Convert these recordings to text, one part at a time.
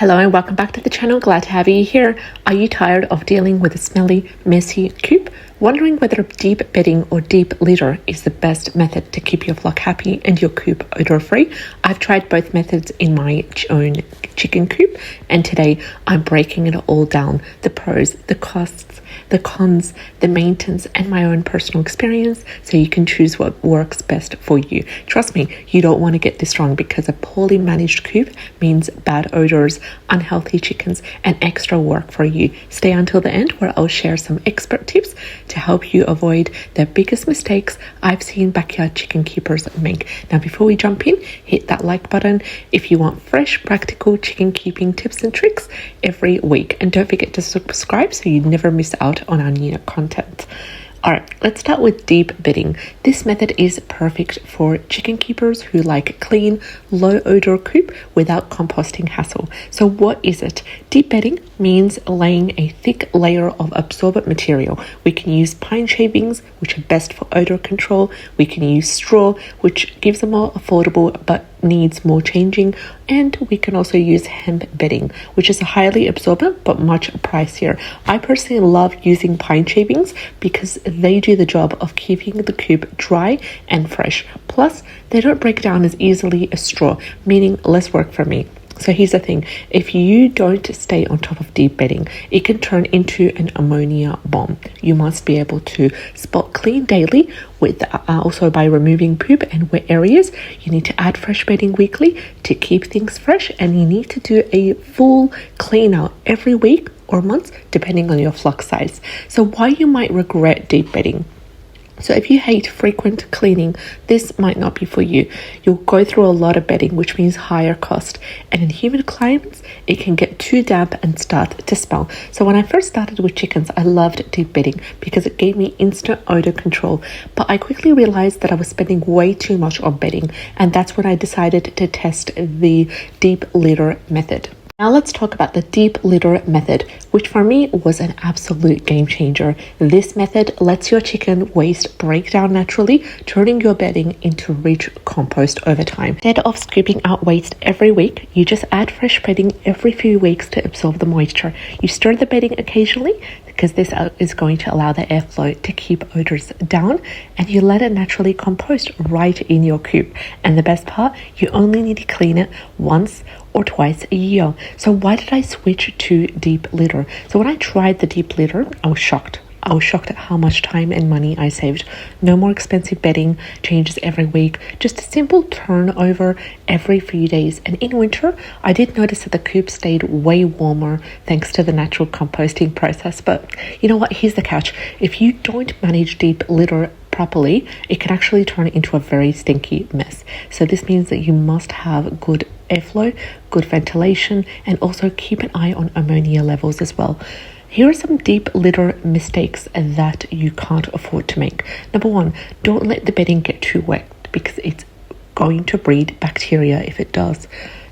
Hello and welcome back to the channel. Glad to have you here. Are you tired of dealing with a smelly, messy coop? Wondering whether deep bedding or deep litter is the best method to keep your flock happy and your coop odor-free? I've tried both methods in my own chicken coop, and today I'm breaking it all down. The pros, the costs, the cons, the maintenance, and my own personal experience, so you can choose what works best for you. Trust me, you don't want to get this wrong, because a poorly managed coop means bad odors, unhealthy chickens, and extra work for you. Stay until the end, where I'll share some expert tips to help you avoid the biggest mistakes I've seen backyard chicken keepers make. Now, before we jump in, hit that like button if you want fresh, practical chicken keeping tips and tricks every week. And don't forget to subscribe so you never miss out on our new content. Alright, let's start with deep bedding. This method is perfect for chicken keepers who like clean, low odor coop without composting hassle. So what is it? Deep bedding means laying a thick layer of absorbent material. We can use pine shavings, which are best for odor control. We can use straw, which gives a more affordable but needs more changing, and we can also use hemp bedding, which is highly absorbent but much pricier. I personally love using pine shavings because they do the job of keeping the coop dry and fresh. Plus, they don't break down as easily as straw, meaning less work for me. So here's the thing, if you don't stay on top of deep bedding, it can turn into an ammonia bomb. You must be able to spot clean daily, with also by removing poop and wet areas. You need to add fresh bedding weekly to keep things fresh, and you need to do a full clean out every week or month, depending on your flock size. So why you might regret deep bedding? So if you hate frequent cleaning, this might not be for you. You'll go through a lot of bedding, which means higher cost. And in humid climates, it can get too damp and start to smell. So when I first started with chickens, I loved deep bedding because it gave me instant odor control. But I quickly realized that I was spending way too much on bedding. And that's when I decided to test the deep litter method. Now let's talk about the deep litter method, which for me was an absolute game changer. This method lets your chicken waste break down naturally, turning your bedding into rich compost over time. Instead of scooping out waste every week, you just add fresh bedding every few weeks to absorb the moisture. You stir the bedding occasionally, because this is going to allow the airflow to keep odors down, and you let it naturally compost right in your coop. And the best part, you only need to clean it once or twice a year. So why did I switch to deep litter? So when I tried the deep litter, I was shocked. I was shocked at how much time and money I saved. No more expensive bedding changes every week, just a simple turnover every few days. And in winter, I did notice that the coop stayed way warmer thanks to the natural composting process. But you know what? Here's the catch. If you don't manage deep litter properly, it can actually turn into a very stinky mess. So this means that you must have good airflow, good ventilation, and also keep an eye on ammonia levels as well. Here are some deep litter mistakes that you can't afford to make. Number one, don't let the bedding get too wet, because it's going to breed bacteria if it does.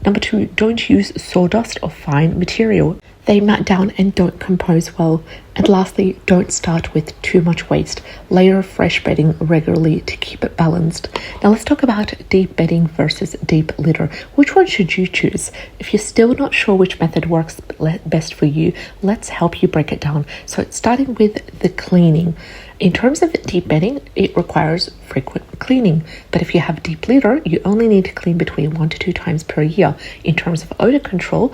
Number two, don't use sawdust or fine material. They mat down and don't compose well. And lastly, don't start with too much waste. Layer fresh bedding regularly to keep it balanced. Now let's talk about deep bedding versus deep litter. Which one should you choose? If you're still not sure which method works best for you, let's help you break it down. So it's starting with the cleaning. In terms of deep bedding, it requires frequent cleaning. But if you have deep litter, you only need to clean between 1 to 2 times per year. In terms of odor control,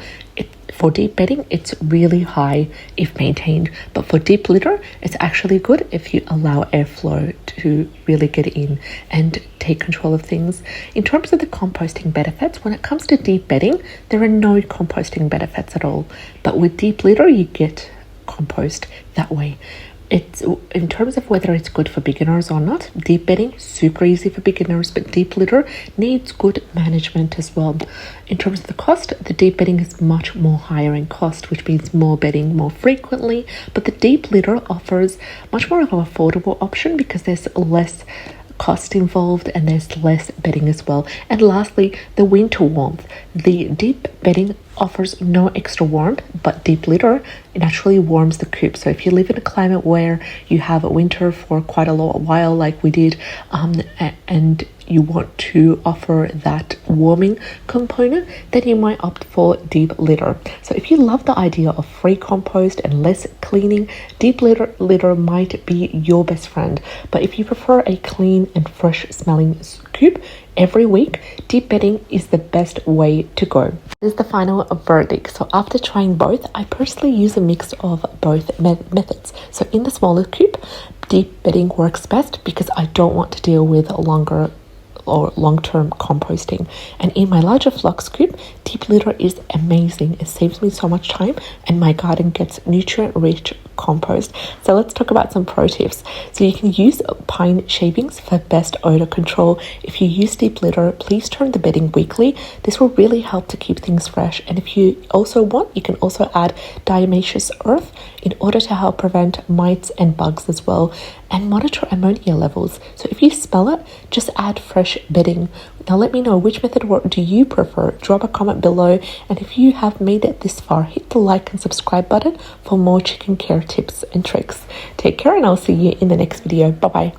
for deep bedding, it's really high if maintained. But for deep litter, it's actually good if you allow airflow to really get in and take control of things. In terms of the composting benefits, when it comes to deep bedding, there are no composting benefits at all. But with deep litter, you get compost that way. It's in terms of whether it's good for beginners or not, deep bedding, super easy for beginners, but deep litter needs good management as well. In terms of the cost, the deep bedding is much more higher in cost, which means more bedding more frequently, but the deep litter offers much more of an affordable option because there's less cost involved and there's less bedding as well. And lastly, the winter warmth. The deep bedding offers no extra warmth, but deep litter naturally warms the coop. So if you live in a climate where you have a winter for quite a while, like we did, and you want to offer that warming component, then you might opt for deep litter. So if you love the idea of free compost and less cleaning, deep litter might be your best friend. But if you prefer a clean and fresh smelling coop every week, deep bedding is the best way to go. This is the final verdict. So after trying both, I personally use a mix of both methods. So in the smaller coop, deep bedding works best because I don't want to deal with longer or long-term composting. And in my larger flux coop, deep litter is amazing. It saves me so much time and my garden gets nutrient-rich compost. So let's talk about some pro tips. So you can use pine shavings for best odor control. If you use deep litter, please turn the bedding weekly. This will really help to keep things fresh. And if you also want, you can also add diatomaceous earth in order to help prevent mites and bugs as well, and monitor ammonia levels. So if you smell it, just add fresh bedding. Now let me know, which method do you prefer? Drop a comment below, and if you have made it this far, hit the like and subscribe button for more chicken care tips and tricks. Take care, and I'll see you in the next video. Bye bye.